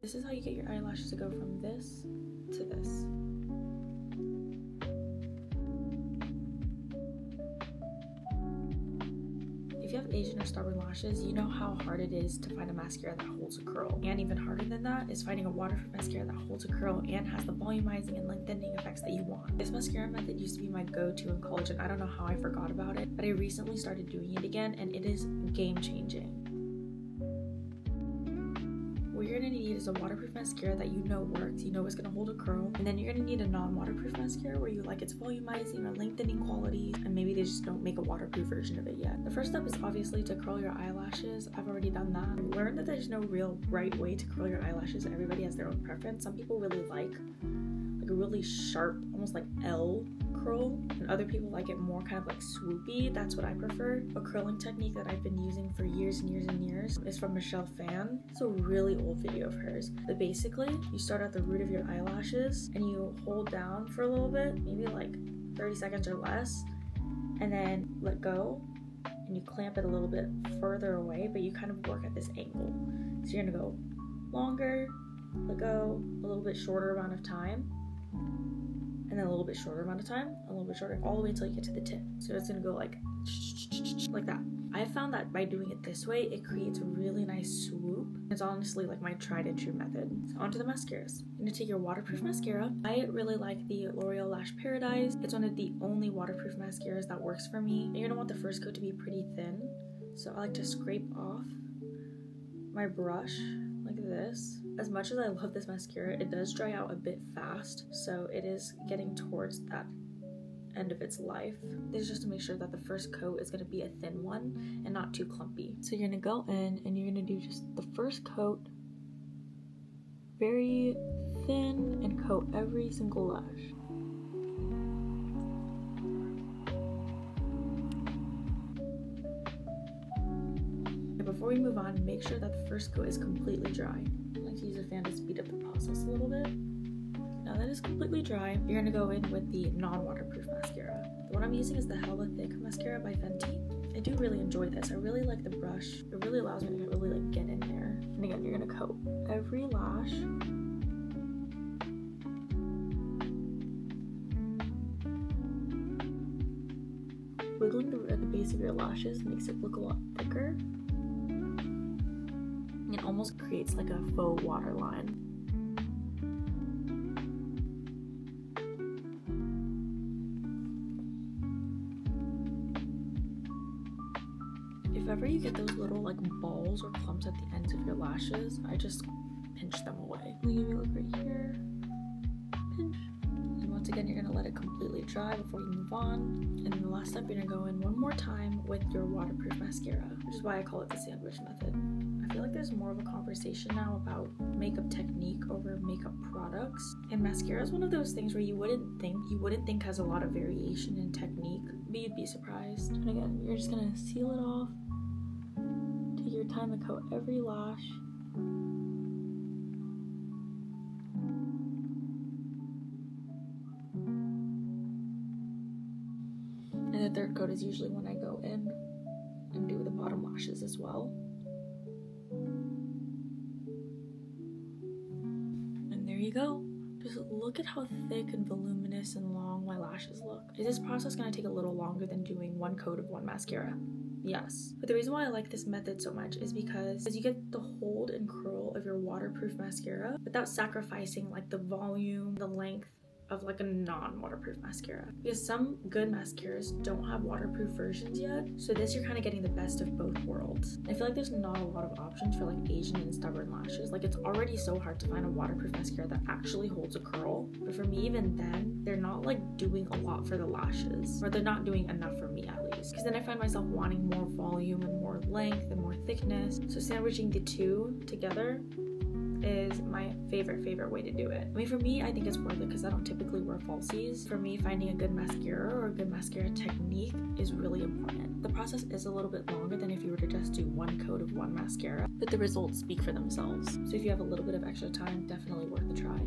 This is how you get your eyelashes to go from this to this. If you have Asian or stubborn lashes, you know how hard it is to find a mascara that holds a curl. And even harder than that is finding a waterproof mascara that holds a curl and has the volumizing and lengthening effects that you want. This mascara method used to be my go-to in college, and I don't know how I forgot about it, but I recently started doing it again, and it is game-changing. What you're gonna need is a waterproof mascara that you know works, you know is gonna hold a curl, and then you're gonna need a non-waterproof mascara where you like its volumizing or lengthening qualities, and maybe they just don't make a waterproof version of it yet. The first step is obviously to curl your eyelashes. I've already done that. I learned that there's no real right way to curl your eyelashes. Everybody has their own preference. Some people really like a really sharp, almost like L curl, and other people like it more kind of like swoopy. That's what I prefer. A curling technique that I've been using for years and years and years is from Michelle Phan. It's a really old video of hers, but basically you start at the root of your eyelashes and you hold down for a little bit, maybe like 30 seconds or less, and then let go, and you clamp it a little bit further away, but you kind of work at this angle. So you're gonna go longer, let go, a little bit shorter amount of time, and then a little bit shorter amount of time, a little bit shorter, all the way until you get to the tip. So it's gonna go like that. I found that by doing it this way, it creates a really nice swoop. It's honestly like my tried and true method. So onto the mascaras. You're gonna take your waterproof mascara. I really like the L'Oreal Lash Paradise. It's one of the only waterproof mascaras that works for me. And you're gonna want the first coat to be pretty thin. So I like to scrape off my brush like this. As much as I love this mascara, it does dry out a bit fast, so it is getting towards that end of its life. This is just to make sure that the first coat is going to be a thin one and not too clumpy. So you're going to go in and you're going to do just the first coat very thin and coat every single lash. And before we move on, make sure that the first coat is completely dry. To use a fan to speed up the process a little bit. Now that it's completely dry, you're gonna go in with the non-waterproof mascara. The one I'm using is the Hella Thick mascara by Fenty. I do really enjoy this. I really like the brush. It really allows me to really like get in there. And again, you're gonna coat every lash. Wiggling at the base of your lashes makes it look a lot thicker. It almost creates like a faux waterline. If ever you get those little like balls or clumps at the ends of your lashes, I just pinch them away. Maybe look right here, pinch. And once again, you're gonna let it completely dry before you move on. And then the last step, you're gonna go in one more time with your waterproof mascara, which is why I call it the sandwich method. I feel like there's more of a conversation now about makeup technique over makeup products, and mascara is one of those things where you wouldn't think has a lot of variation in technique, but you'd be surprised. And again, you're just gonna seal it off, take your time to coat every lash. And the third coat is usually when I go in and do the bottom lashes as well. There you go. Just look at how thick and voluminous and long my lashes look. Is this process going to take a little longer than doing one coat of one mascara? Yes. But the reason why I like this method so much is because you get the hold and curl of your waterproof mascara without sacrificing like the volume, the length of like a non-waterproof mascara, because some good mascaras don't have waterproof versions yet. So this, you're kind of getting the best of both worlds. I feel like there's not a lot of options for like Asian and stubborn lashes. Like, it's already so hard to find a waterproof mascara that actually holds a curl, but for me, even then, they're not like doing a lot for the lashes, or they're not doing enough for me at least, because then I find myself wanting more volume and more length and more thickness. So sandwiching the two together is my favorite way to do it. I mean, for me, I think it's worth it because I don't typically wear falsies. For me, finding a good mascara or a good mascara technique is really important. The process is a little bit longer than if you were to just do one coat of one mascara, but the results speak for themselves. So if you have a little bit of extra time, definitely worth a try.